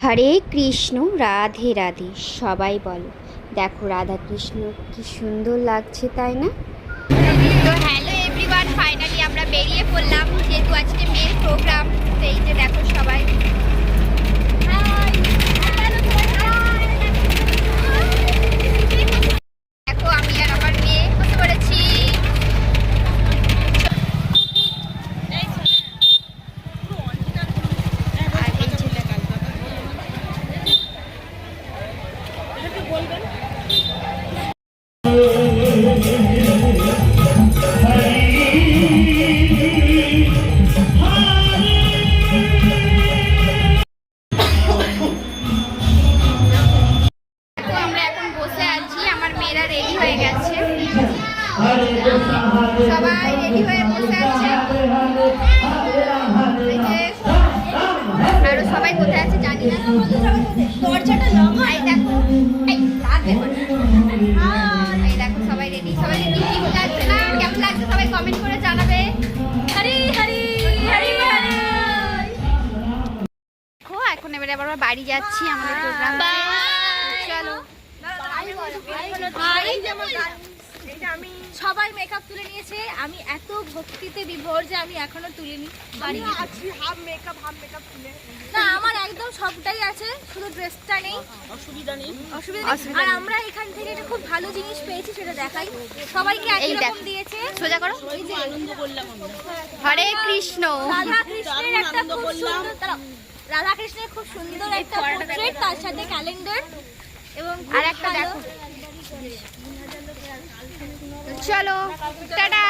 হরে কৃষ্ণ, রাধে রাধে। সবাই বলো, দেখো রাধা কৃষ্ণ কি সুন্দর লাগছে, তাই না? তো হ্যালো এভরিওয়ান, ফাইনালি আমরা বেরিয়ে পড়লাম, যেহেতু আজকে মেয়ের প্রোগ্রাম। তো এই যে দেখো সবাই, দেখো আমি আর আমার মেয়ে বসে পড়েছি। রেডি হয়ে গেছে, সবাই রেডি হয়ে বসে আছে। আরো সবাই কোথায় আছে জানি না। দরজাটা লগাই, দেখো এই দেখো সবাই রেডি, সবাই রেডি। ঠিক লাগছে না? কেমন লাগছে সবাই কমেন্ট করে জানাবে। হরি হরি হরি হরি। দেখো এখন এবারে আবার বাড়ি যাচ্ছি আমাদের প্রোগ্রাম। চলো। সবাই মেকআপ তুলে নিয়েছে, আমি এত ভক্তিতে বিভোর যে আমি এখনো তুলিনি। বাড়ি আছি হাফ মেকআপ তুলে না, আমার একদম সবটাই আছে, শুধু ড্রেসটা নেই। অসুবিধা নেই। আর আমরা এখান থেকে একটা খুব ভালো জিনিস পেয়েছি, সেটা দেখাই। সবাইকে একই রকম দিয়েছে। সোজা করো। এই যে আনন্দ করলাম আমরা। হরে কৃষ্ণ। রাধা কৃষ্ণের একটা খুব সুন্দর, রাধা কৃষ্ণের খুব সুন্দর একটা পোর্ট্রেট, তার সাথে ক্যালেন্ডার এবং আর একটা দেখো। চলো টাটা।